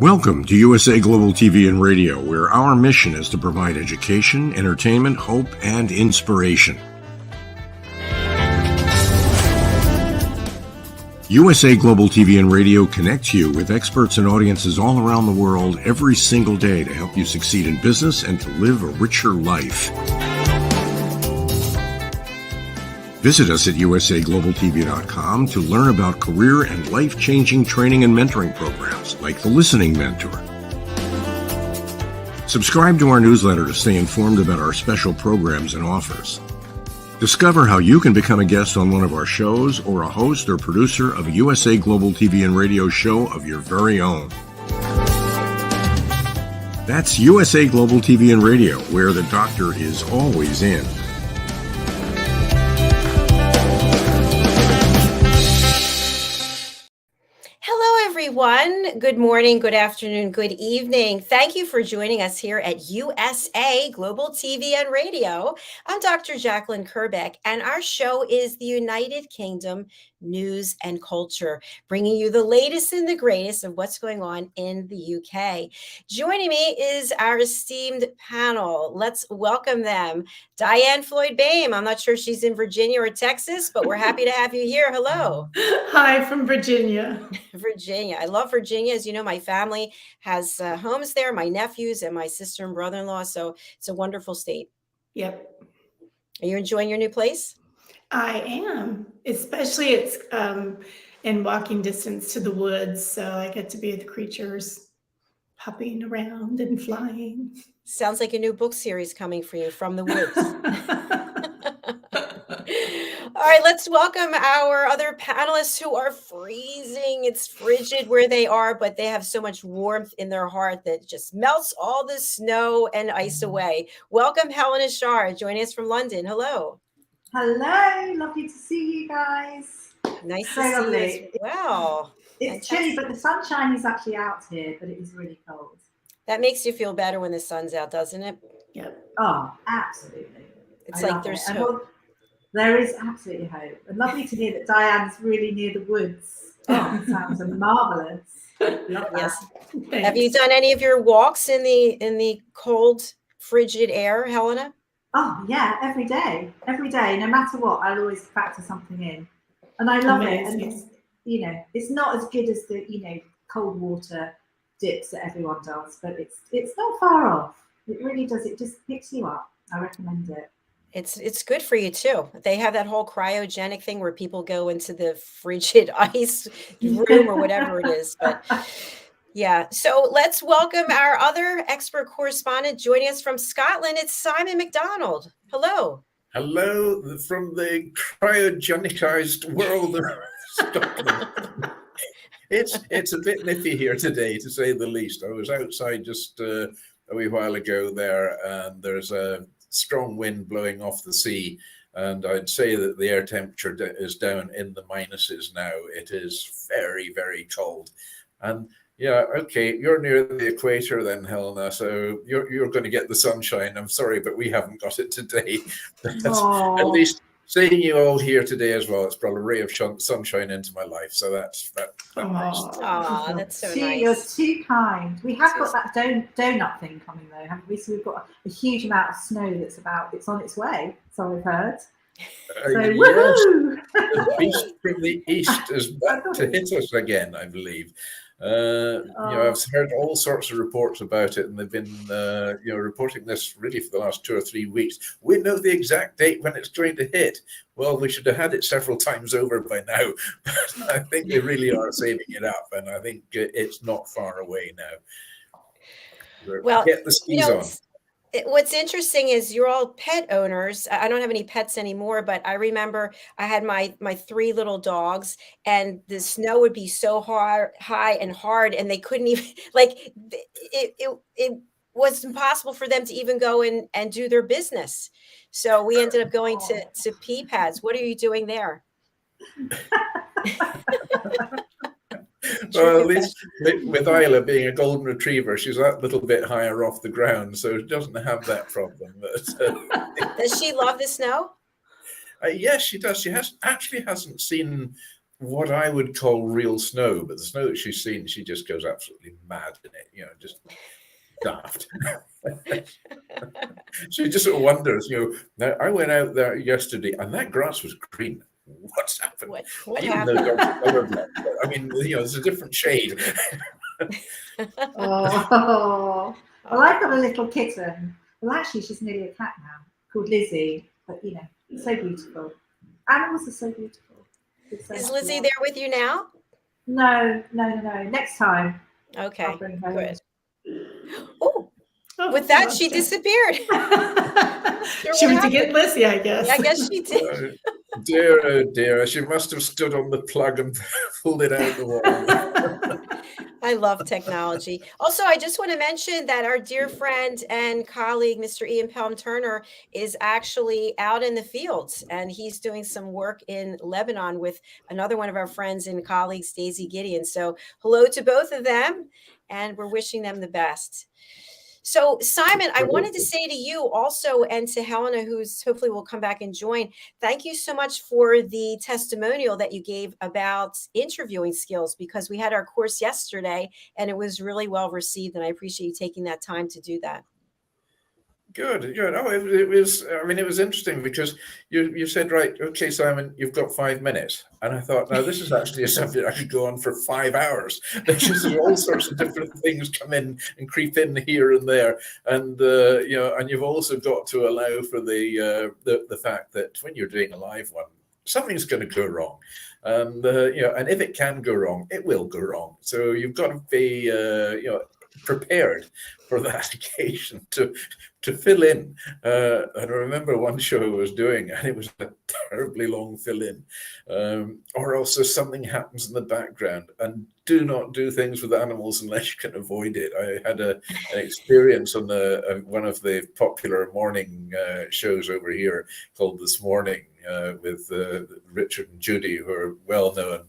Welcome to USA Global TV and Radio, where our mission is to provide education, entertainment, hope, and inspiration. USA Global TV and Radio connects you with experts and audiences all around the world every single day to help you succeed in business and to live a richer life. Visit us at usaglobaltv.com to learn about career and life-changing training and mentoring programs like the Listening Mentor. Subscribe to our newsletter to stay informed about our special programs and offers. Discover how you can become a guest on one of our shows or a host or producer of a USA Global TV and Radio show of your very own. That's USA Global TV and Radio, where the doctor is always in. Everyone, good morning, good afternoon, good evening. Thank you for joining us here at USA Global TV and Radio. I'm Dr. JACALYN KERBECK, and our show is the United Kingdom News and Culture, bringing you the latest and the greatest of what's going on in the UK. Joining me is our esteemed panel. Let's welcome them. DIANN FLOYD BOEHM. I'm not sure if she's in Virginia or Texas, but we're happy to have you here. Hello. Hi from Virginia. Virginia. I love Virginia. As you know, my family has homes there, my nephews and my sister and brother-in-law. So it's a wonderful state. Yep. Are you enjoying your new place? I am, especially it's in walking distance to the woods. So I get to be with the creatures hopping around and flying. Sounds like a new book series coming for you, From the Woods. All right, let's welcome our other panelists who are freezing. It's frigid where they are, but they have so much warmth in their heart that just melts all the snow and ice away. Welcome, Helena Chard, joining us from London. Hello. Hello, lovely to see you guys. Nice to see you as well. It's chilly, but the sunshine is actually out here, but it is really cold. That makes you feel better when the sun's out, doesn't it? Yep. Oh, absolutely. It's like there's hope. There is absolutely hope. And lovely to hear that Dianne's really near the woods. Oh, it sounds marvelous. Love that. Yes. Have you done any of your walks in the cold, frigid air, Helena? Oh yeah, every day, no matter what, I'll always factor something in, and I love it. And it's, it's not as good as the cold water dips that everyone does, but it's not far off. It really does. It just picks you up. I recommend it. It's good for you too. They have that whole cryogenic thing where people go into the frigid ice room or whatever it is, but. Yeah, so let's welcome our other expert correspondent joining us from Scotland. It's Simon MacDonald. Hello. Hello from the cryogenicized world of Scotland. It's a bit nippy here today, to say the least. I was outside just a wee while ago there, and there's a strong wind blowing off the sea. And I'd say that the air temperature is down in the minuses now. It is very, very cold. And yeah, okay, you're near the equator then, Helena, so you're going to get the sunshine. I'm sorry, but we haven't got it today. At least seeing you all here today as well, it's brought a ray of sunshine into my life, so that's nice. Oh, that's so nice. You're too kind. We have got that donut thing coming though, haven't we? So we've got a huge amount of snow it's on its way, so we've heard. So, yes, the beast from the east is back to hit us again, I believe. I've heard all sorts of reports about it, and they've been reporting this really for the last 2 or 3 weeks. We know the exact date when it's going to hit. Well, we should have had it several times over by now, but I think they really are saving it up, and I think it's not far away now. Well, get the skis on. What's interesting is you're all pet owners. I don't have any pets anymore, but I remember I had my 3 little dogs, and the snow would be so high and hard, and they couldn't even it was impossible for them to even go and do their business. So we ended up going to pee pads. What are you doing there? Well, at least with Isla being a golden retriever, she's that little bit higher off the ground, so she doesn't have that problem. But, does she love the snow? Yes, she does. She hasn't seen what I would call real snow, but the snow that she's seen, she just goes absolutely mad in it, you know, just daft. She just sort of wonders, you know, now I went out there yesterday and that grass was green. What's happened? What Even happened? though dogs are colorblind, I mean, you know, there's a different shade. Oh, well, I've got a little kitten. Well, actually, she's nearly a cat now, called Lizzie. But you know, so beautiful. Animals are so beautiful. Is Lizzie there with you now? No. Next time. Okay, I'll bring her good. Oh, With that, she disappeared. She went to get Lizzie, I guess. Yeah, I guess she did. Dear, oh dear, she must have stood on the plug and pulled it out the wall. I love technology. Also, I just want to mention that our dear friend and colleague, Mr. Ian Pelham Turner, is actually out in the fields, and he's doing some work in Lebanon with another one of our friends and colleagues, Daisy Gideon. So hello to both of them, and we're wishing them the best. So, Simon, I wanted to say to you also, and to Helena, who's hopefully will come back and join, thank you so much for the testimonial that you gave about interviewing skills, because we had our course yesterday and it was really well received. And I appreciate you taking that time to do that. Good. Oh, it was. I mean, it was interesting because you said, right, okay, Simon, you've got 5 minutes, and I thought, now this is actually a subject I could go on for 5 hours. There's just all sorts of different things come in and creep in here and there, and you know, and you've also got to allow for the fact that when you're doing a live one, something's going to go wrong, and you know, and if it can go wrong, it will go wrong. So you've got to be you know, prepared for that occasion to fill in. And I remember one show I was doing, and it was a terribly long fill in, or else something happens in the background. And do not do things with animals unless you can avoid it. I had an experience on one of the popular morning shows over here called This Morning, with Richard and Judy, who are well-known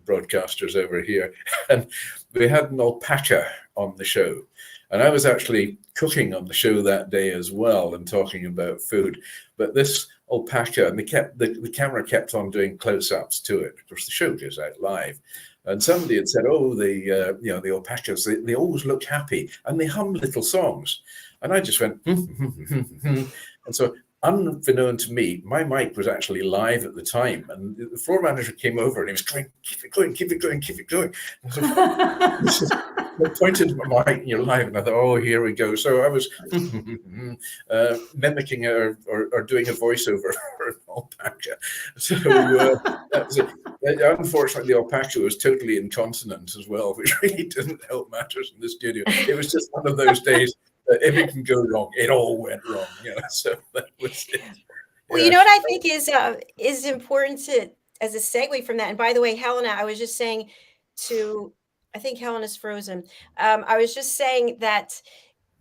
broadcasters over here. And we had an alpaca on the show. And I was actually cooking on the show that day as well and talking about food. But this alpaca, and the camera kept on doing close-ups to it. Of course, the show goes out live. And somebody had said, oh, you know, the alpacas, they always look happy and they hum little songs. And I just went, and so unbeknown to me, my mic was actually live at the time, and the floor manager came over and he was going, keep it going, keep it going, keep it going. I pointed to my mic and you're live, and I thought, oh, here we go. So I was mimicking or doing a voiceover for an alpaca. So that was it. Unfortunately, the alpaca was totally incontinent as well, which really didn't help matters in the studio. It was just one of those days that if it can go wrong, it all went wrong. You know, so that was it. Well, you know what I think is important to, as a segue from that. And by the way, Helena, I was just saying to, I think Helena's frozen. I was just saying that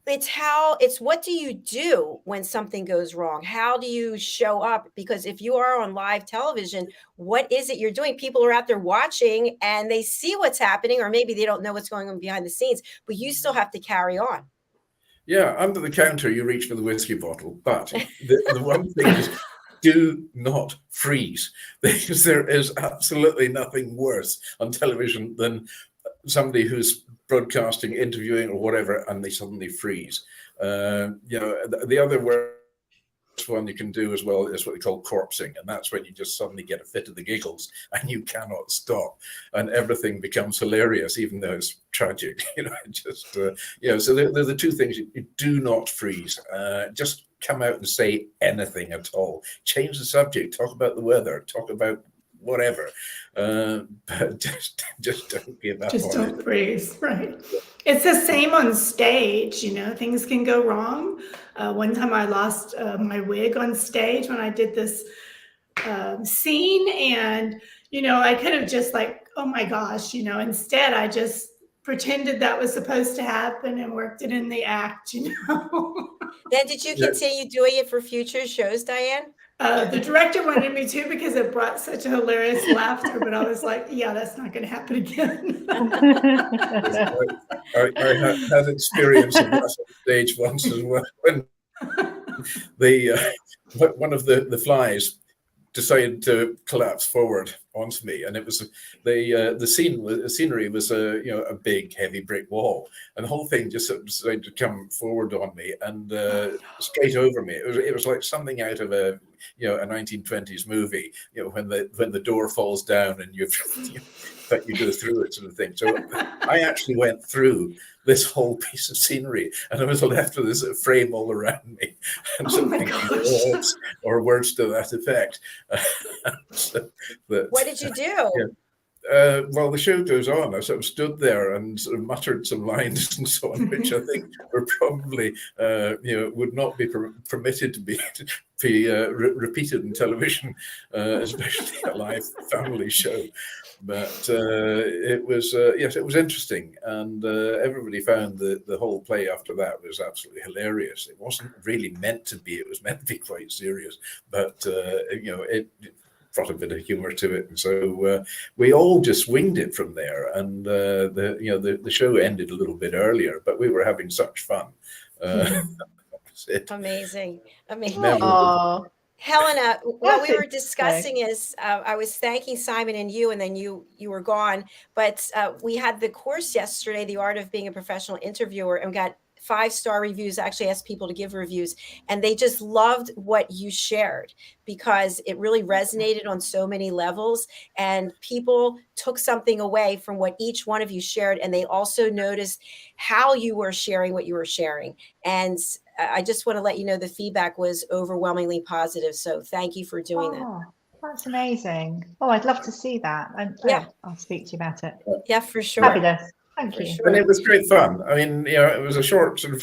it's what do you do when something goes wrong? How do you show up? Because if you are on live television, what is it you're doing? People are out there watching and they see what's happening, or maybe they don't know what's going on behind the scenes, but you still have to carry on. Yeah, under the counter, you reach for the whiskey bottle. But the one thing is, do not freeze, because there is absolutely nothing worse on television than somebody who's broadcasting, interviewing, or whatever, and they suddenly freeze. You know, the other worst one you can do as well is what they call corpsing, and that's when you just suddenly get a fit of the giggles and you cannot stop, and everything becomes hilarious, even though it's tragic. You know, just you know. So they're the two things. You do not freeze. Just come out and say anything at all. Change the subject. Talk about the weather. Talk about whatever, but just don't give up. Just don't freeze, right? It's the same on stage. You know, things can go wrong. One time I lost my wig on stage when I did this scene, and you know, I could have just like, oh my gosh, you know, instead I just pretended that was supposed to happen and worked it in the act, you know. Then did you continue doing it for future shows, Diane? The director wanted me to, because it brought such a hilarious laughter, but I was like, yeah, that's not going to happen again. I had experience of that on stage once as well, when one of the flies decided to collapse forward onto me, and it was the scenery was a big heavy brick wall, and the whole thing just sort of decided to come forward on me and straight over me. It was like something out of a 1920s movie, when the door falls down and but you go through it, sort of thing. So I actually went through this whole piece of scenery, and I was left with this frame all around me, and words to that effect. What did you do? Well, the show goes on. I sort of stood there and sort of muttered some lines and so on, which I think were probably, would not be permitted to be repeated in television, especially a live family show. But it was it was interesting, and everybody found the whole play after that was absolutely hilarious. It wasn't really meant to be; it was meant to be quite serious, but it brought a bit of humor to it, and so we all just winged it from there. And the show ended a little bit earlier, but we were having such fun. Amazing. Oh. Helena, what we were discussing is I was thanking Simon and you, and then you were gone. But we had the course yesterday, The Art of Being a Professional Interviewer, and got 5-star reviews. I actually asked people to give reviews, and they just loved what you shared because it really resonated on so many levels, and people took something away from what each one of you shared, and they also noticed how you were sharing what you were sharing. And I just want to let you know the feedback was overwhelmingly positive. So thank you for doing that. That's amazing. Oh, I'd love to see that. And yeah, I'll speak to you about it. Yeah, for sure. Fabulous. Thank you. Sure. And it was great fun. I mean, it was a short sort of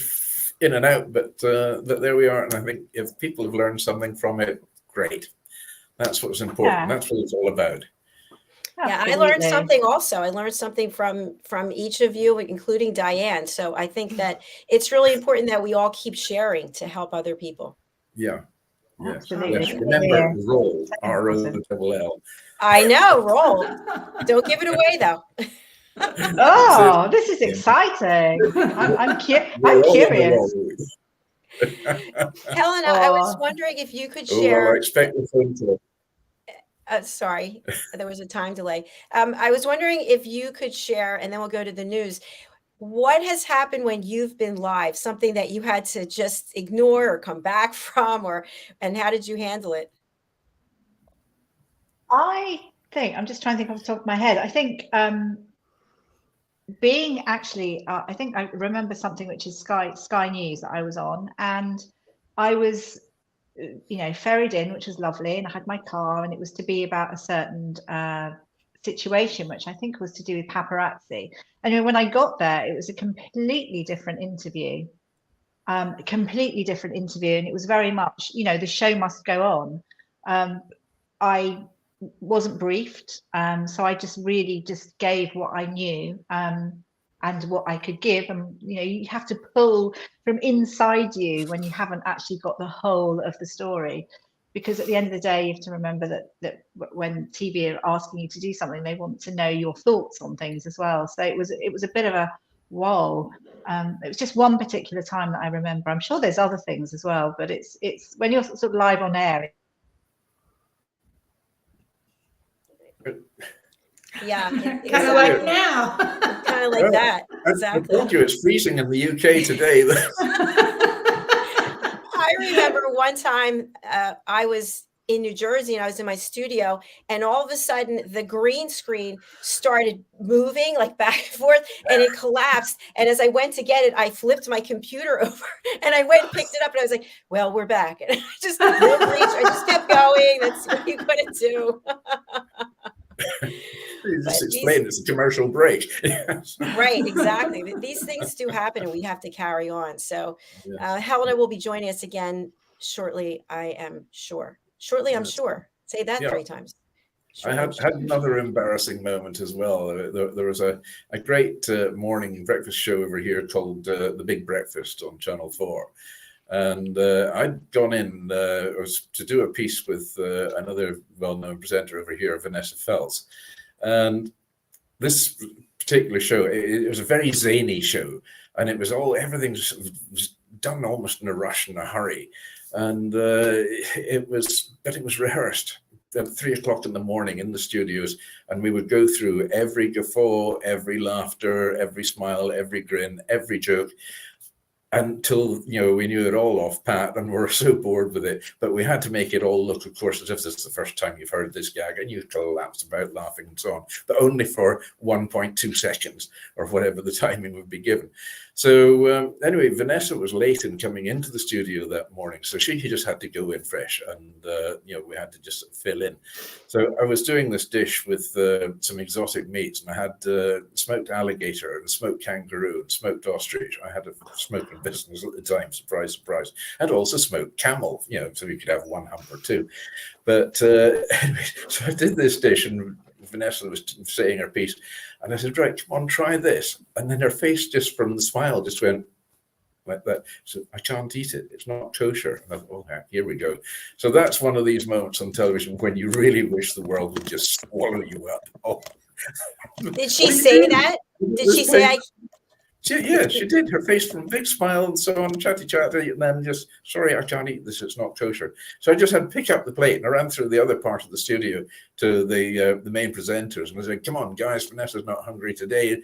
in and out, but there we are. And I think if people have learned something from it, great. That's what's important. Yeah. That's what it's all about. Absolutely. Yeah, I learned something also. I learned something from each of you, including Diane. So I think that it's really important that we all keep sharing to help other people. Yeah. Yes. Absolutely. Yes. Remember, roll, ROLL. I know, roll. Don't give it away, though. Oh, this is exciting. I'm curious. Helena, I was wondering if you could share. Well, I expect the phone to. Sorry, there was a time delay. I was wondering if you could share, and then we'll go to the news. What has happened when you've been live? Something that you had to just ignore or come back from, and how did you handle it? I think, I'm just trying to think off the top of my head. I think being actually, I think I remember something which is Sky News that I was on, and I was ferried in, which was lovely, and I had my car, and it was to be about a certain situation, which I think was to do with paparazzi. And when I got there, it was a completely different interview, and it was very much, the show must go on. I wasn't briefed, so I just really just gave what I knew and what I could give. And you have to pull from inside you when you haven't actually got the whole of the story, because at the end of the day you have to remember that when TV are asking you to do something, they want to know your thoughts on things as well. So it was a bit of a whoa. It was just one particular time that I remember. I'm sure there's other things as well, but it's when you're sort of live on air. Yeah, kind of like now. Kind of like that. Exactly. I told you it's freezing in the UK today. I remember one time I was in New Jersey and I was in my studio, and all of a sudden the green screen started moving like back and forth, and it collapsed. And as I went to get it, I flipped my computer over, and I went and picked it up, and I was like, "Well, we're back." And I just kept going. That's what you're going to do. You just explain it's a commercial break. Right, exactly. These things do happen, and we have to carry on. So Helena will be joining us again shortly, I am sure. Shortly, I'm sure. Say that 3 times. Sure, I had another embarrassing moment as well. There was a great morning breakfast show over here called The Big Breakfast on Channel 4. And I'd gone in was to do a piece with another well-known presenter over here, Vanessa Feltz. And this particular show, it was a very zany show, and it was everything was done almost in a rush and a hurry. And it was rehearsed at 3 o'clock in the morning in the studios, and we would go through every guffaw, every laughter, every smile, every grin, every joke, until we knew it all off pat and we're so bored with it. But we had to make it all look, of course, as if this is the first time you've heard this gag, and you collapse about laughing and so on, but only for 1.2 seconds or whatever the timing would be given. So anyway, Vanessa was late in coming into the studio that morning, so she just had to go in fresh, and we had to just fill in. So I was doing this dish with some exotic meats, and I had smoked alligator and smoked kangaroo and smoked ostrich. I had a smoking business at the time, surprise, surprise, and also smoked camel, so you could have one hump or two. But anyway, so I did this dish, and Vanessa was saying her piece, and I said, right, come on, try this. And then her face, just from the smile, just went like that. So I can't eat it. It's not kosher. And I thought, oh, here we go. So that's one of these moments on television when you really wish the world would just swallow you up. Oh. Did she say that? Did she say, Yeah, she did. Her face from big smile and so on, chatty, and then just, sorry, I can't eat this. It's not kosher. So I just had to pick up the plate, and I ran through the other part of the studio to the main presenters, and I said, come on, guys, Vanessa's not hungry today.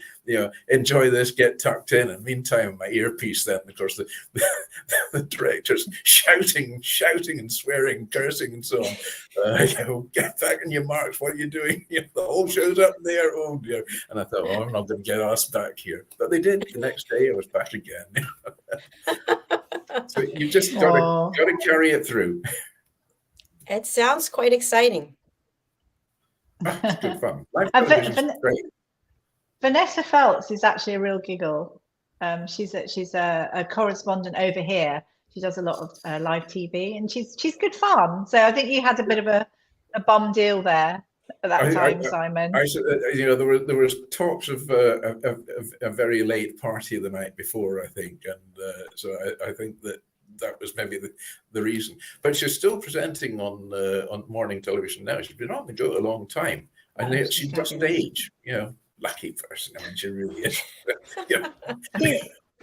Enjoy this, get tucked in. And meantime, my earpiece then, of course, the directors shouting and swearing, cursing and so on. Get back on your marks. What are you doing? The whole show's up there. Oh, dear. And I thought, I'm not going to get us back here. But they did. The next day I was back again. So you just got to carry it through. It sounds quite exciting. It's good fun. Great. Vanessa Feltz is actually a real giggle. She's a correspondent over here. She does a lot of live TV, and she's good fun. So I think you had a bit of a bum deal there at that time, Simon. There was talks of a very late party the night before, I think, and so I think that was maybe the reason. But she's still presenting on morning television now. She's been on the go a long time, and she doesn't age. Lucky person. I mean, she really is.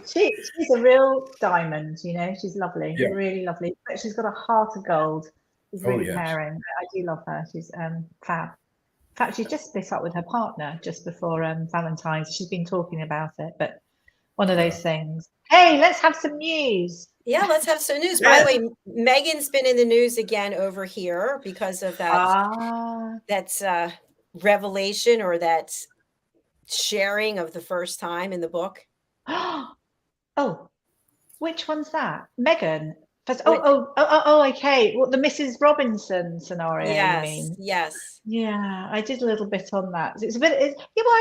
She's a real diamond. She's lovely, really lovely. But she's got a heart of gold. She's really caring. I do love her. She's fab. In fact, she just split up with her partner just before Valentine's. She's been talking about it, but one of those things. Hey, let's have some news. Yeah, let's have some news. By the way, Megan's been in the news again over here because of that that's revelation, or that sharing of the first time in the book. Oh, which one's that? Megan. Okay. Well, the Mrs. Robinson scenario. Yes, you mean? yes. Yeah, I did a little bit on that. It's a bit.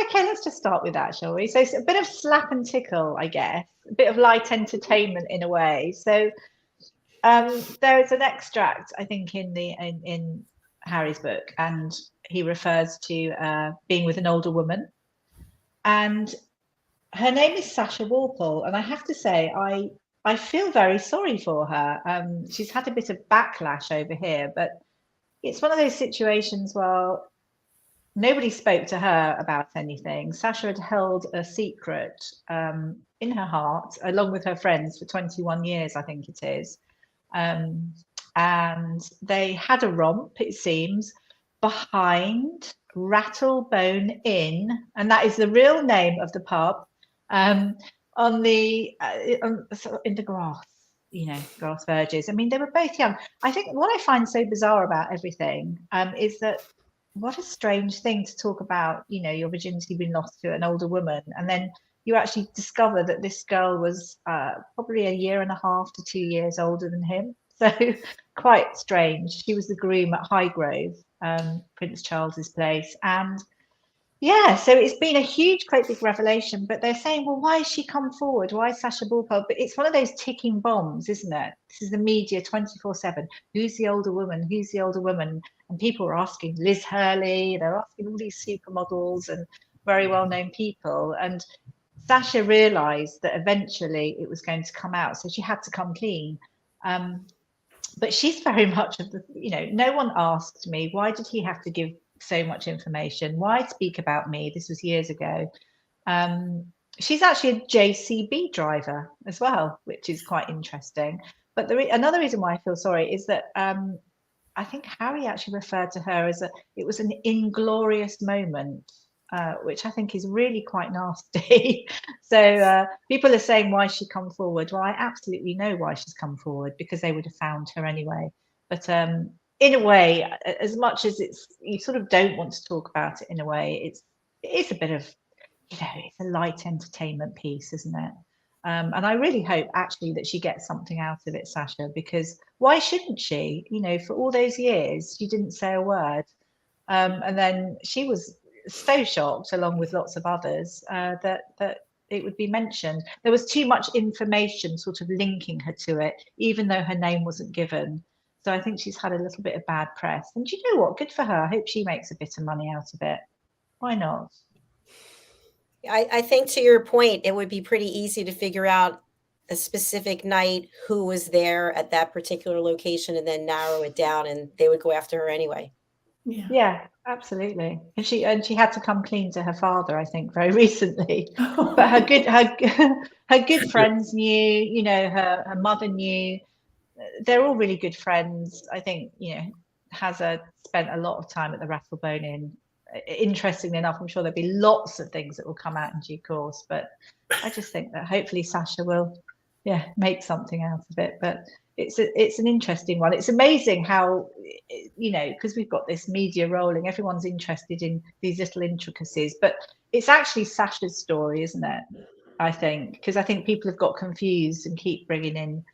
Okay. Let's just start with that, shall we? So it's a bit of slap and tickle, I guess. A bit of light entertainment in a way. So there is an extract, I think, in Harry's book, and he refers to being with an older woman, and her name is Sasha Walpole, and I have to say, I feel very sorry for her. She's had a bit of backlash over here, but it's one of those situations where nobody spoke to her about anything. Sasha had held a secret in her heart, along with her friends, for 21 years, I think it is. And they had a romp, it seems, behind Rattlebone Inn, and that is the real name of the pub, in the grass, grass verges. I mean, they were both young. I think what I find so bizarre about everything is that what a strange thing to talk about, your virginity being lost to an older woman, and then you actually discover that this girl was probably 1.5 years to 2 years older than him. So quite strange. She was the groom at Highgrove, Prince Charles's place, and so it's been a great big revelation. But they're saying, well, why has she come forward? Why is Sasha Walpole? But it's one of those ticking bombs, isn't it? This is the media 24/7. Who's the older woman? Who's the older woman? And people are asking Liz Hurley. They're asking all these supermodels and very well-known people. And Sasha realised that eventually it was going to come out, so she had to come clean. But she's very much of the, no one asked me, why did he have to give so much information? Why speak about me? This was years ago. She's actually a JCB driver as well, which is quite interesting. But another reason why I feel sorry is that I think Harry actually referred to her as it was an inglorious moment, which I think is really quite nasty. So people are saying, why she come forward? Well, I absolutely know why she's come forward, because they would have found her anyway. But in a way, as much as you sort of don't want to talk about it in a way, it is a bit of, it's a light entertainment piece, isn't it? And I really hope actually that she gets something out of it, Sasha, because why shouldn't she? For all those years, she didn't say a word. And then she was so shocked, along with lots of others, that it would be mentioned. There was too much information sort of linking her to it, even though her name wasn't given. So I think she's had a little bit of bad press. And you know what? Good for her. I hope she makes a bit of money out of it. Why not? I think, to your point, it would be pretty easy to figure out a specific night, who was there at that particular location, and then narrow it down, and they would go after her anyway. Yeah, absolutely. And she had to come clean to her father, I think, very recently. But her good friends knew, her mother knew. They're all really good friends. I think, Hazza spent a lot of time at the Rattlebone Inn. Interestingly enough, I'm sure there'll be lots of things that will come out in due course, but I just think that hopefully Sasha will make something out of it. But it's an interesting one. It's amazing how, because we've got this media rolling, everyone's interested in these little intricacies, but it's actually Sasha's story, isn't it? I think, because I think people have got confused and keep bringing in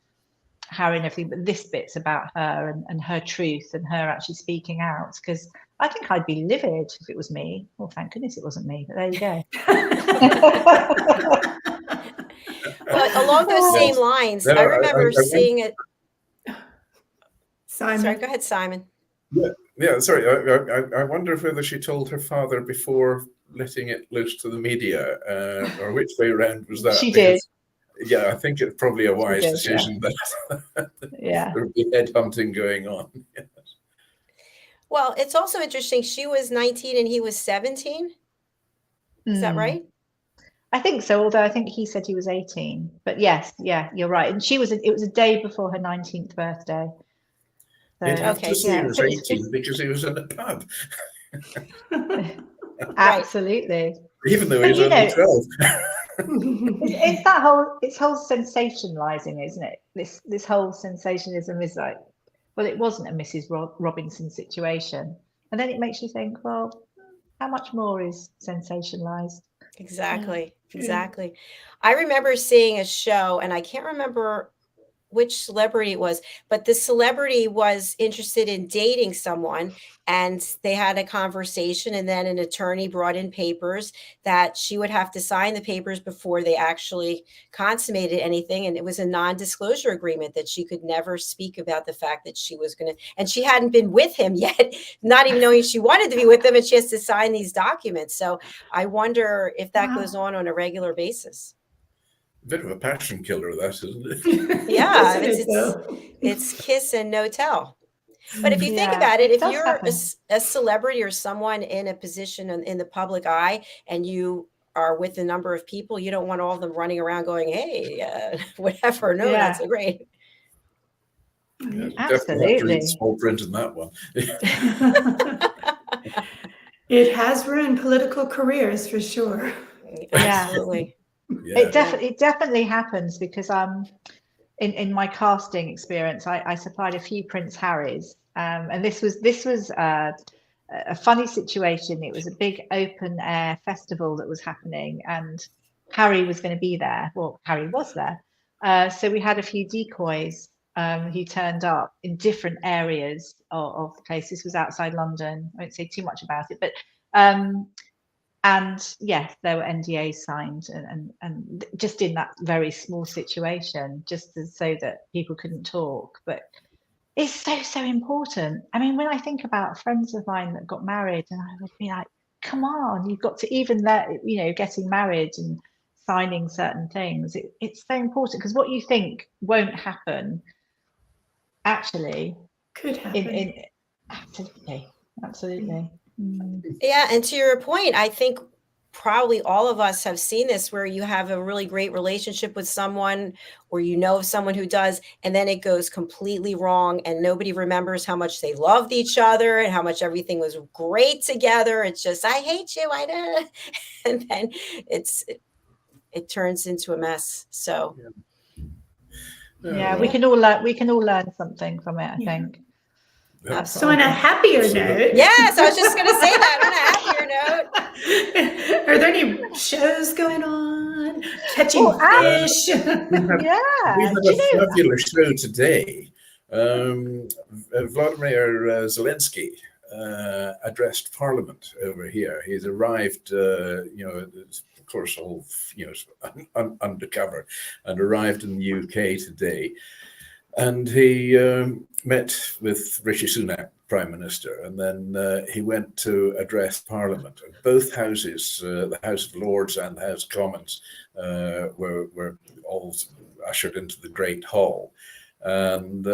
Harry and everything, but this bit's about her and her truth and her actually speaking out, because I think I'd be livid if it was me. Well, thank goodness it wasn't me, but there you go. Well, along those same lines, I remember seeing it. Simon. Sorry, go ahead, Simon. Yeah. Sorry. I wonder whether she told her father before letting it loose to the media, or which way around was that? She did. Yeah, I think it's probably a wise decision that there would be headhunting going on. Yes. Well, it's also interesting. She was 19 and he was 17. Is that right? I think so, although I think he said he was 18. But yes, you're right. And it was a day before her 19th birthday. So, You'd have to say he was 18 because he was in a pub. Absolutely. Even though he's only 12. It's whole sensationalizing, isn't it? This whole sensationalism is like, well, it wasn't a Mrs. Robinson situation. And then it makes you think, well, how much more is sensationalized? Exactly. I remember seeing a show, and I can't remember which celebrity it was, but the celebrity was interested in dating someone, and they had a conversation, and then an attorney brought in papers that she would have to sign the papers before they actually consummated anything. And it was a non-disclosure agreement that she could never speak about the fact that she was going to, and she hadn't been with him yet, not even knowing she wanted to be with him, and she has to sign these documents. So I wonder if that goes on a regular basis. Bit of a passion killer, that, isn't it? Yeah, it's kiss and no tell. But if you think about it, if you're a celebrity or someone in a position in the public eye, and you are with a number of people, you don't want all of them running around going, hey, whatever. No, that's so great. Yeah, absolutely. Small print in that one. It has ruined political careers for sure. Absolutely. Yeah. It definitely happens, because in my casting experience, I supplied a few Prince Harrys, and this was a funny situation. It was a big open air festival that was happening, and Harry was going to be there. Well, Harry was there, so we had a few decoys who turned up in different areas of the place. This was outside London. I won't say too much about it, but and yes, there were NDAs signed, and just in that very small situation, just so that people couldn't talk. But it's so important. I mean, when I think about friends of mine that got married, and I would be like, come on, you've got to, even that, getting married and signing certain things. It's so important, because what you think won't happen actually could happen. Absolutely. Yeah, and to your point, I think probably all of us have seen this, where you have a really great relationship with someone, or you know of someone who does, and then it goes completely wrong and nobody remembers how much they loved each other and how much everything was great together. It's just, I hate you, I don't. And then it turns into a mess. So yeah, we can all learn something from it, I think. So on a happier note. Yes, I was just going to say that on a happier note. Are there any shows going on? Catching fish? We have a fabulous show today. Vladimir Zelensky addressed Parliament over here. He's arrived, of course, all undercover, and arrived in the UK today. And he met with Rishi Sunak, Prime Minister, and then he went to address Parliament. Both houses, the House of Lords and the House of Commons, were all ushered into the Great Hall. And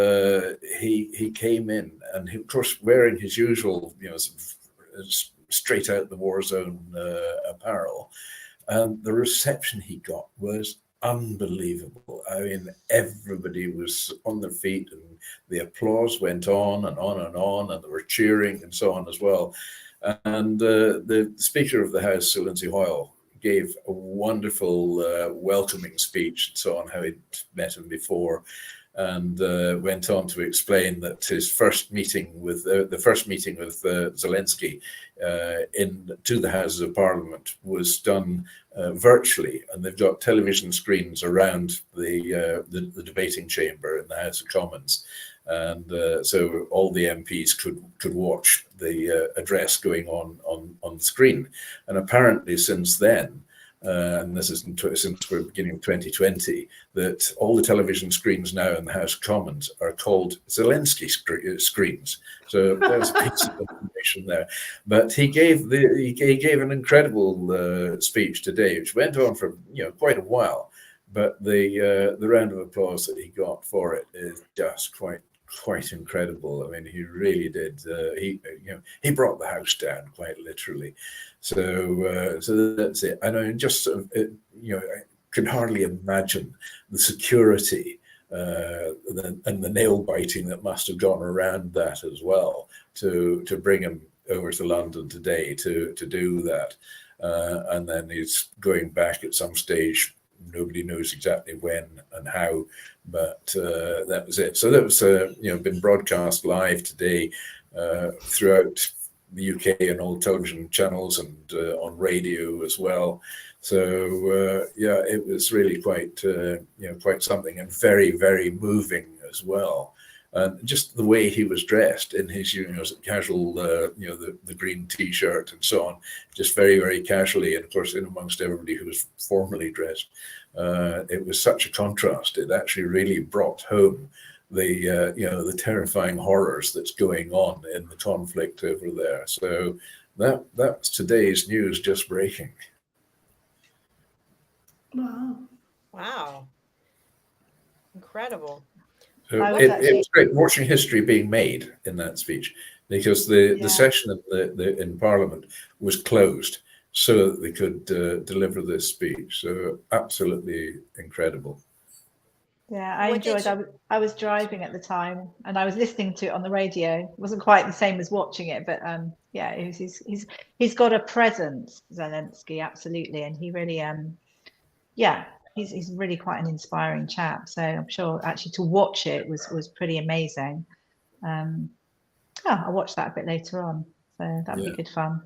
he came in, and he, of course, wearing his usual, straight out the war zone apparel. And the reception he got was unbelievable. I mean, everybody was on their feet, and the applause went on and on and on, and they were cheering and so on as well. And the Speaker of the House, Sir Lindsay Hoyle, gave a wonderful welcoming speech and so on, how he'd met him before, and went on to explain that his first meeting with Zelensky to the Houses of Parliament was done virtually, and they've got television screens around the debating chamber in the House of Commons, and so all the MPs could watch the address going on the screen. And apparently since then, and this is since we're beginning of 2020, that all the television screens now in the House of Commons are called Zelensky screens. So there's a piece of information there. But he gave an incredible speech today, which went on for quite a while. But the round of applause that he got for it is just quite incredible. I mean, he really did. He brought the house down quite literally. So that's it. And I just I could hardly imagine the security and the nail biting that must have gone around that as well to bring him over to London today to do that. And then he's going back at some stage. Nobody knows exactly when and how, but that was it. So that was been broadcast live today throughout the UK and all television channels and on radio as well. So it was really quite something, and very, very moving as well. And just the way he was dressed in his casual the green t-shirt and so on, just very, very casually, and of course in amongst everybody who was formally dressed. It was such a contrast. It actually really brought home the terrifying horrors that's going on in the conflict over there. So that's today's news just breaking. Wow. Incredible. So it was great watching history being made in that speech, because the session in Parliament was closed so that they could deliver this speech. So absolutely incredible. Yeah, I enjoyed. I was driving at the time, and I was listening to it on the radio. It wasn't quite the same as watching it, but he's got a presence, Zelensky, absolutely, and he really he's really quite an inspiring chap. So I'm sure actually to watch it was pretty amazing. I'll watch that a bit later on. So that'd be good fun.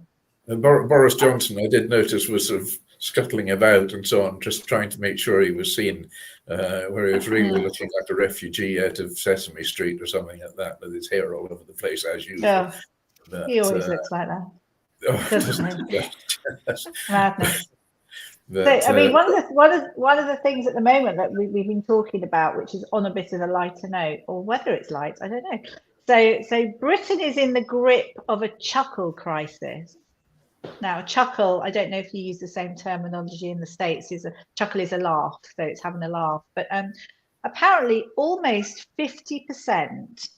And Boris Johnson, I did notice, was sort of scuttling about and so on, just trying to make sure he was seen, where he was really looking like a refugee out of Sesame Street or something like that, with his hair all over the place as usual. Yeah, but, he always looks like that. Doesn't he? Madness. But, so, I mean, one of the things at the moment that we've been talking about, which is on a bit of a lighter note, or whether it's light, I don't know. So Britain is in the grip of a chuckle crisis. Now, a chuckle, I don't know if you use the same terminology in the States, chuckle is a laugh, so it's having a laugh. But apparently almost 50%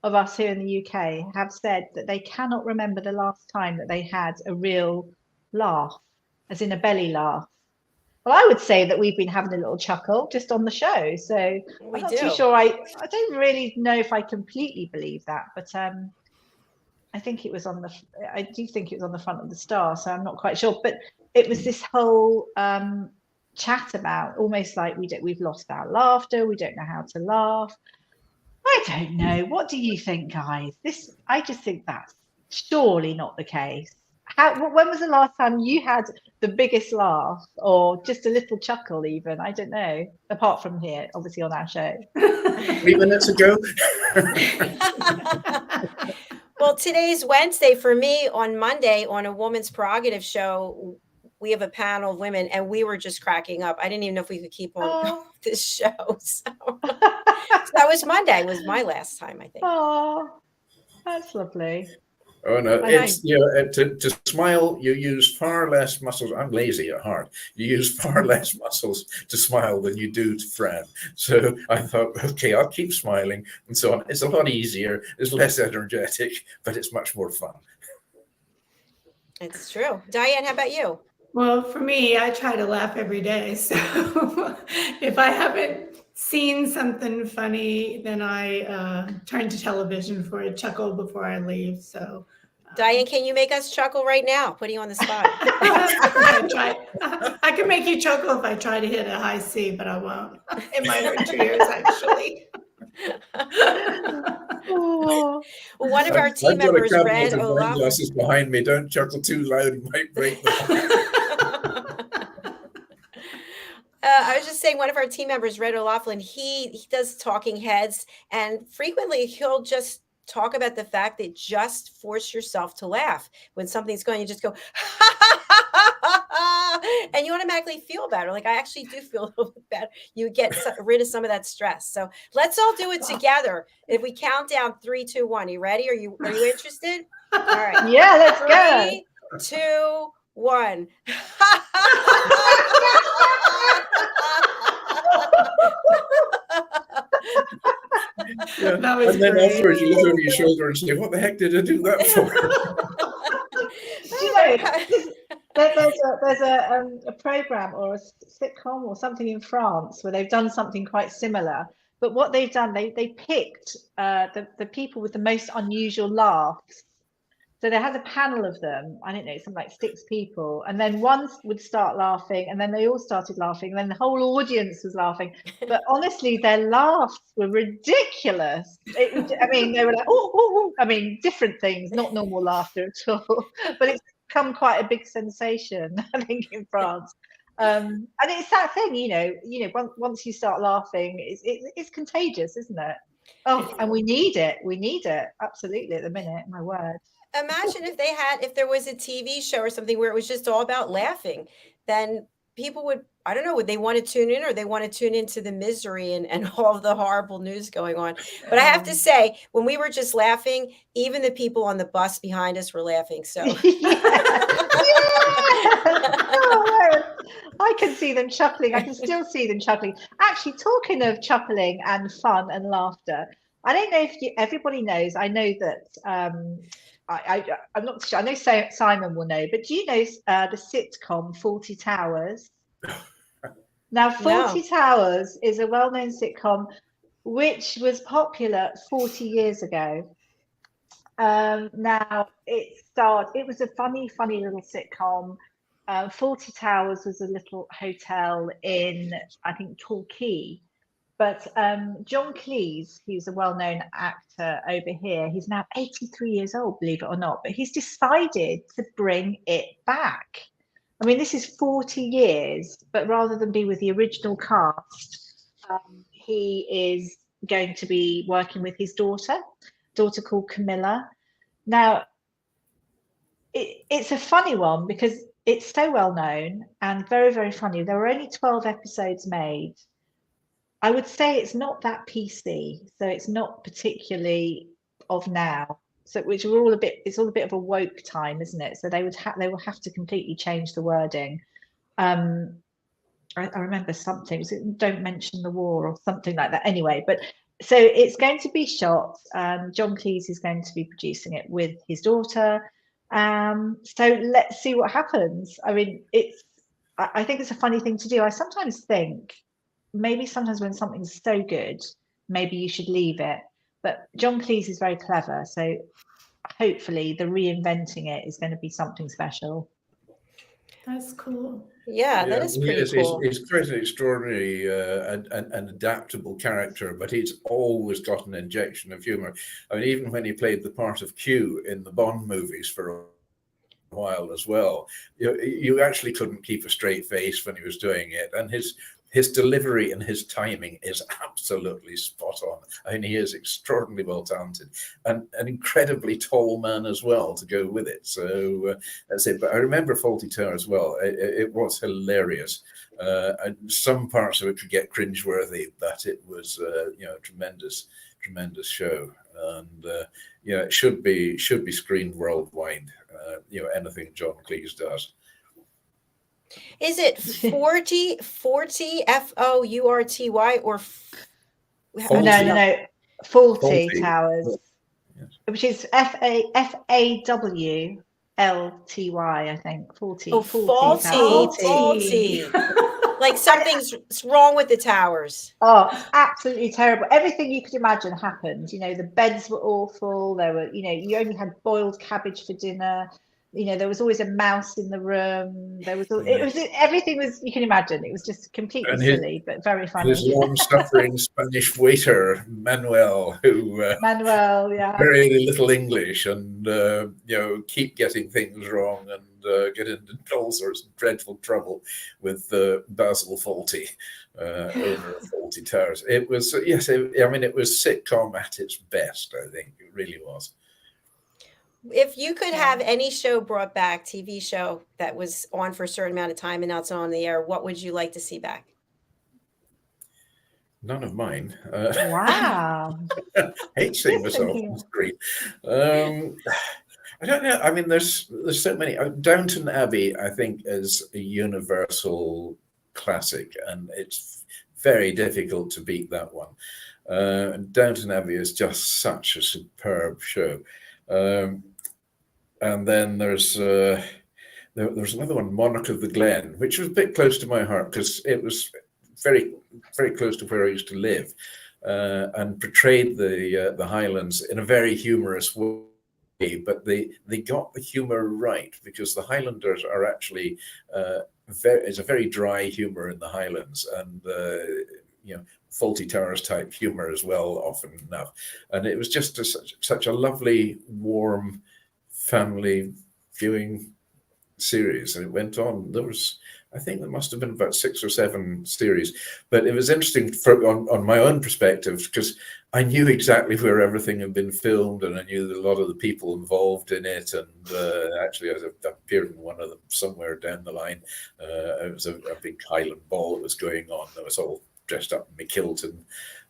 of us here in the UK have said that they cannot remember the last time that they had a real laugh, as in a belly laugh? Well, I would say that we've been having a little chuckle just on the show. So I'm not too sure. I don't really know if I completely believe that, but I think it was on the, I do think it was on the front of the Star, so I'm not quite sure. But it was this whole chat about almost like we've lost our laughter, we don't know how to laugh. I don't know. What do you think, guys? I just think that's surely not the case. When was the last time you had the biggest laugh, or just a little chuckle even? I don't know, apart from here, obviously on our show. 3 minutes ago. Well, today's Wednesday. For me, on Monday, on a Woman's Prerogative show, we have a panel of women, and we were just cracking up. I didn't even know if we could keep on this show. So that was Monday. Was my last time, I think. Oh, that's lovely. Oh no, it's to smile. You use far less muscles. I'm lazy at heart. You use far less muscles to smile than you do to frown. So I thought, okay, I'll keep smiling and so on. It's a lot easier. It's less energetic, but it's much more fun. It's true. Diane, how about you? Well, for me, I try to laugh every day. So if I haven't seen something funny, then I turn to television for a chuckle before I leave. So, Diane, can you make us chuckle right now? Putting you on the spot. I can make you chuckle if I try to hit a high C, but I won't. It might hurt your ears, actually. Well, one of our team members, Red O'Loughlin. Glasses behind me. Don't chuckle too loud; you might break them. I was just saying, one of our team members, Red O'Loughlin, he does talking heads, and frequently he'll just talk about the fact that just force yourself to laugh when something's going. You just go, and you automatically feel better. Like, I actually do feel a little bit better. You get rid of some of that stress. So let's all do it together. If we count down 3, 2, 1, you ready? Are you interested? All right. Yeah, let's go. 3, 2, 1. Yeah. That was and then great. afterwards you look over your shoulder and say, what the heck did I do that for? There's a program or a sitcom or something in France where they've done something quite similar. But what they've done, they picked the people with the most unusual laughs. So they had a panel of them, I don't know, something like 6 people, and then one would start laughing, and then they all started laughing, and then the whole audience was laughing. But honestly, their laughs were ridiculous. I mean, they were like, oh, I mean, different things, not normal laughter at all. But it's become quite a big sensation, I think, in France. And it's that thing, you know, once you start laughing, it's contagious, isn't it? Oh, and we need it absolutely at the minute, my word. Imagine if there was a TV show or something where it was just all about laughing, then people would, I don't know, would they want to tune in, or they want to tune into the misery and all of the horrible news going on? But I have to say, when we were just laughing, even the people on the bus behind us were laughing. So I can see them chuckling. I can still see them chuckling. Actually, talking of chuckling and fun and laughter, I don't know if everybody knows. I know that I'm not sure. I know Simon will know, but do you know the sitcom 40 Towers? Now, 40 Towers is a well-known sitcom which was popular 40 years ago. Now, it was a funny little sitcom. 40 Towers was a little hotel in, I think, Torquay. But John Cleese, who's a well-known actor over here, he's now 83 years old, believe it or not, but he's decided to bring it back. I mean, this is 40 years, but rather than be with the original cast, he is going to be working with his daughter called Camilla. Now, it's a funny one because it's so well-known and very, very funny. There were only 12 episodes made. I would say it's not that PC, so it's not particularly of now. So it's all a bit of a woke time, isn't it? So they will have to completely change the wording. I remember something, don't mention the war or something like that. Anyway, but so it's going to be shot. John Cleese is going to be producing it with his daughter. So let's see what happens. I mean, I think it's a funny thing to do. I sometimes think maybe sometimes when something's so good, maybe you should leave it. But John Cleese is very clever, so hopefully the reinventing it is going to be something special. That's cool. Yeah, that is pretty cool. He's quite an extraordinary and adaptable character, but he's always got an injection of humor. I mean, even when he played the part of Q in the Bond movies for a while as well, you actually couldn't keep a straight face when he was doing it, and his delivery and his timing is absolutely spot on. I mean, he is extraordinarily well talented and an incredibly tall man as well to go with it. So that's it. But I remember Fawlty Towers as well. It was hilarious. And some parts of it could get cringeworthy, but it was a tremendous show. And it should be screened worldwide. Anything John Cleese does. Is it 40 Forty or no, Fawlty Fawlty Towers, yes. Which is FAWLTY, I think. Fawlty. Oh, Fawlty. Like something's wrong with the towers. Oh, it's absolutely terrible. Everything you could imagine happened. The beds were awful. There were, you only had boiled cabbage for dinner. There was always a mouse in the room. Everything was, you can imagine. It was just completely silly, but very funny. His long-suffering Spanish waiter, Manuel, who very little English and keep getting things wrong and get into all sorts of dreadful trouble with Basil Fawlty, owner of Fawlty Towers. It was it was sitcom at its best. I think it really was. If you could have any show brought back, TV show that was on for a certain amount of time and now it's on the air, what would you like to see back? None of mine. Wow. Hate seeing myself on the screen. I don't know. I mean, there's so many. Downton Abbey, I think, is a universal classic, and it's very difficult to beat that one. Downton Abbey is just such a superb show. And then there's another one, Monarch of the Glen, which was a bit close to my heart because it was very, very close to where I used to live, and portrayed the Highlands in a very humorous way. But they got the humor right, because the Highlanders are actually it's a very dry humor in the Highlands, and Fawlty Towers type humor as well, often enough. And it was just such a lovely, warm family viewing series, and it went on. I think there must have been about 6 or 7 series, but it was interesting on my own perspective, because I knew exactly where everything had been filmed, and I knew a lot of the people involved in it. And actually, I appeared in one of them somewhere down the line. It was a big Highland ball that was going on. I was all dressed up in my kilt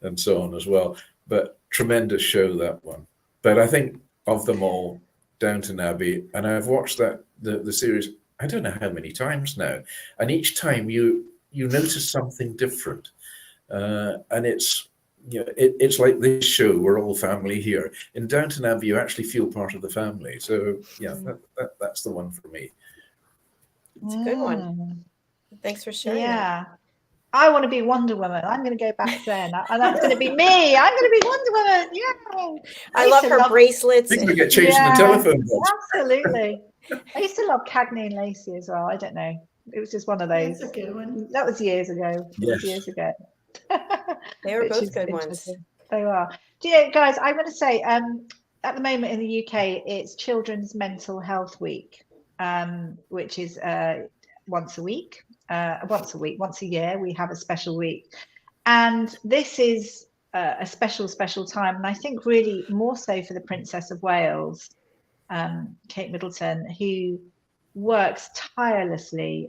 and so on as well. But tremendous show, that one. But I think of them all, Downton Abbey, and I've watched the series I don't know how many times now, and each time you notice something different, and it's it's like this show. We're all family here. In Downton Abbey, you actually feel part of the family. So that's the one for me. It's a good one. Thanks for sharing. Yeah. I want to be Wonder Woman. I'm going to go back then, and that's going to be me. I'm going to be Wonder Woman. Yeah. I love her bracelets. Things get changed in the telephone box. Absolutely. I used to love Cagney and Lacey as well. I don't know. It was just one of those. That's a good one. That was years ago. Yes. Years ago. They were both good ones. They are. Do you know, guys, I'm going to say, at the moment in the UK, it's Children's Mental Health Week, which is once a year, we have a special week. And this is a special time. And I think really more so for the Princess of Wales, Kate Middleton, who works tirelessly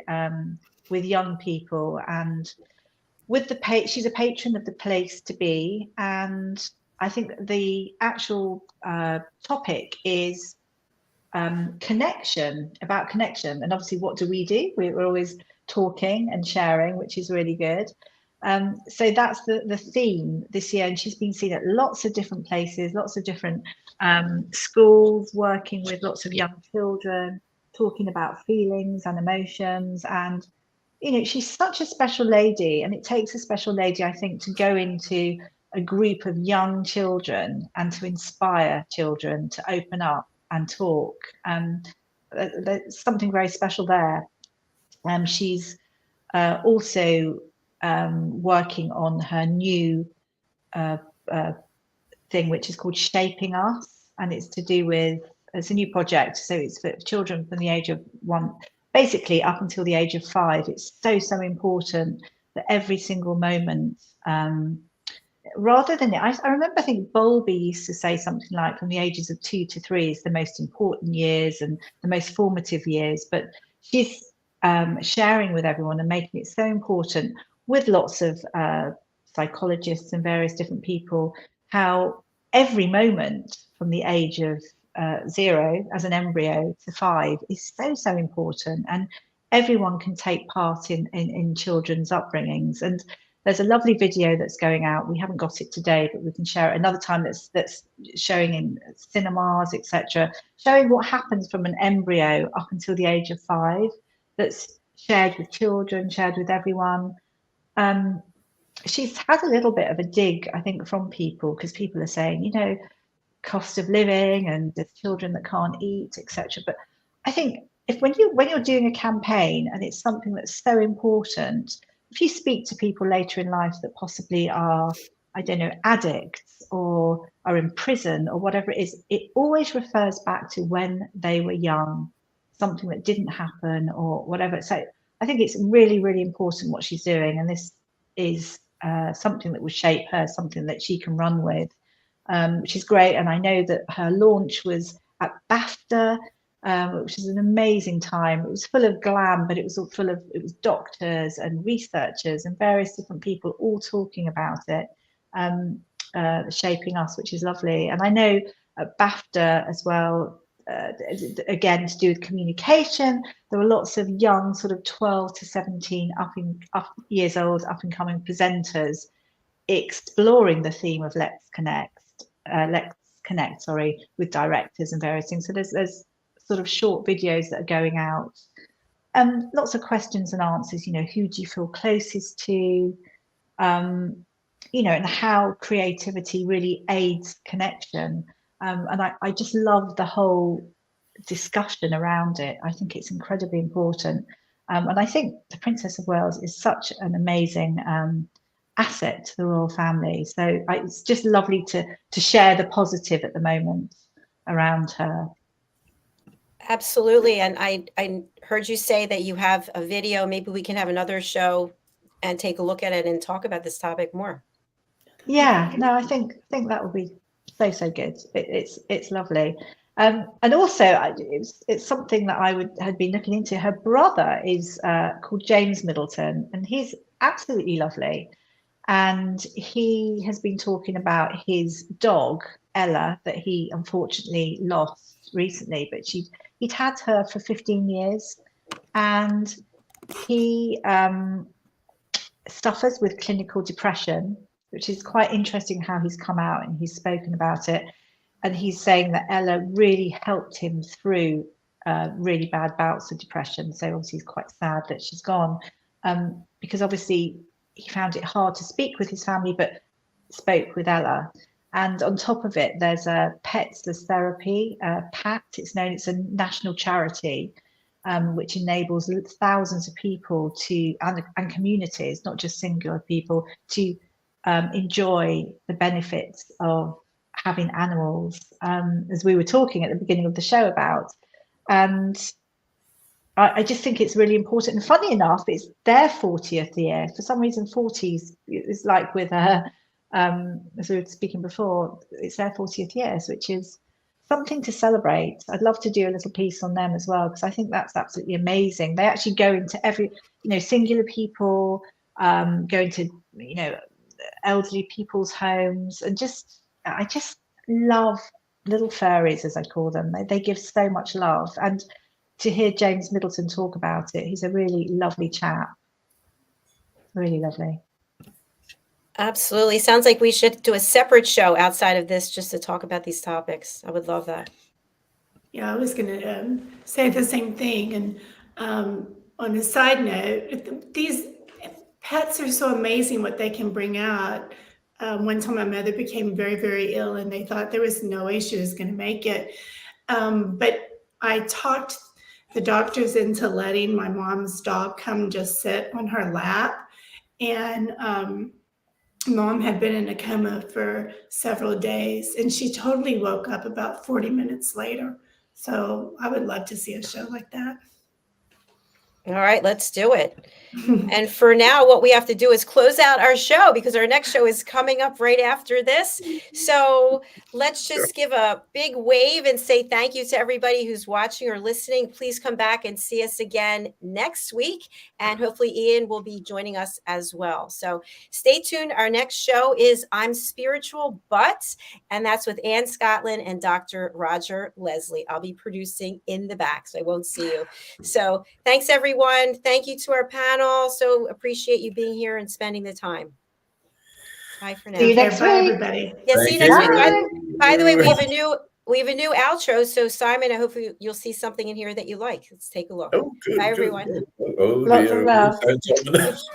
with young people, and with she's a patron of the Place to Be. And I think the actual topic is connection. And obviously, what do? We're always talking and sharing, which is really good. So that's the theme this year, and she's been seen at lots of different places, lots of different schools, working with lots of young children, talking about feelings and emotions. And she's such a special lady, and it takes a special lady, I think, to go into a group of young children and to inspire children to open up and talk. There's something very special there. She's also working on her new thing, which is called Shaping Us, and it's to do with, it's a new project, so it's for children from the age of 1, basically up until the age of 5. It's so important that every single moment, rather than I remember, I think Bowlby used to say something like from the ages of 2 to 3 is the most important years and the most formative years, but she's sharing with everyone and making it so important with lots of psychologists and various different people, how every moment from the age of 0 as an embryo to 5 is so important, and everyone can take part in children's upbringings. And there's a lovely video that's going out. We haven't got it today, but we can share it another time. That's showing in cinemas, etc., showing what happens from an embryo up until the age of 5. That's shared with children, shared with everyone. She's had a little bit of a dig, I think, from people, because people are saying, cost of living and there's children that can't eat, etc. But I think when you're doing a campaign and it's something that's so important, if you speak to people later in life that possibly are, I don't know, addicts or are in prison or whatever it is, it always refers back to when they were young, something that didn't happen or whatever. So I think it's really, really important what she's doing, and this is something that will shape her, something that she can run with, which is great. And I know that her launch was at BAFTA, which is an amazing time. It was full of glam, but it was doctors and researchers and various different people all talking about it, Shaping Us, which is lovely. And I know at BAFTA as well, again, to do with communication, there were lots of young, sort of 12 to 17 years old, up and coming presenters exploring the theme of let's connect, with directors and various things. So there's sort of short videos that are going out, lots of questions and answers. Who do you feel closest to? And how creativity really aids connection. And I just love the whole discussion around it. I think it's incredibly important. And I think the Princess of Wales is such an amazing asset to the royal family. So it's just lovely to share the positive at the moment around her. Absolutely. And I heard you say that you have a video. Maybe we can have another show and take a look at it and talk about this topic more. Yeah, no, I think that would be so good. It's lovely. And also it's something that I had been looking into. Her brother is called James Middleton, and he's absolutely lovely. And he has been talking about his dog, Ella, that he unfortunately lost recently, but he'd had her for 15 years, and he suffers with clinical depression, which is quite interesting how he's come out and he's spoken about it. And he's saying that Ella really helped him through really bad bouts of depression. So obviously he's quite sad that she's gone, because obviously he found it hard to speak with his family, but spoke with Ella. And on top of it, there's a Pets Therapy, PACT, it's known, it's a national charity, which enables thousands of people and communities, not just singular people, to enjoy the benefits of having animals, as we were talking at the beginning of the show about. And I just think it's really important. And funny enough, it's their 40th year. For some reason, 40s is like with as we were speaking before, it's their 40th years, which is something to celebrate. I'd love to do a little piece on them as well, because I think that's absolutely amazing. They actually go into every, singular people, go into, elderly people's homes, and I just love little furries, as I call them. They give so much love. And to hear James Middleton talk about it, he's a really lovely chap. Really lovely. Absolutely. Sounds like we should do a separate show outside of this just to talk about these topics. I would love that. Yeah, I was going to say the same thing. And on a side note, these pets are so amazing what they can bring out. One time my mother became very, very ill and they thought there was no way she was going to make it. But I talked the doctors into letting my mom's dog come just sit on her lap. And Mom had been in a coma for several days and she totally woke up about 40 minutes later. So I would love to see a show like that. All right, let's do it. And for now, what we have to do is close out our show because our next show is coming up right after this. So let's just give a big wave and say thank you to everybody who's watching or listening. Please come back and see us again next week. And hopefully Ian will be joining us as well. So stay tuned. Our next show is I'm Spiritual But, and that's with Ann Scotland and Dr. Roger Leslie. I'll be producing in the back, so I won't see you. So thanks, everyone. Thank you to our panel. So appreciate you being here and spending the time. Bye for now. See you next Bye, week. everybody. Yeah, see you next week. By the way, we have a new outro. So Simon, I hope you'll see something in here that you like. Let's take a look. Oh, good. Bye, good. everyone. Oh, Lots dear. of love. Sounds ominous.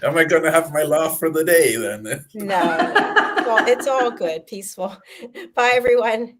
Am I going to have my laugh for the day then? No, it's all good. Peaceful. Bye, everyone.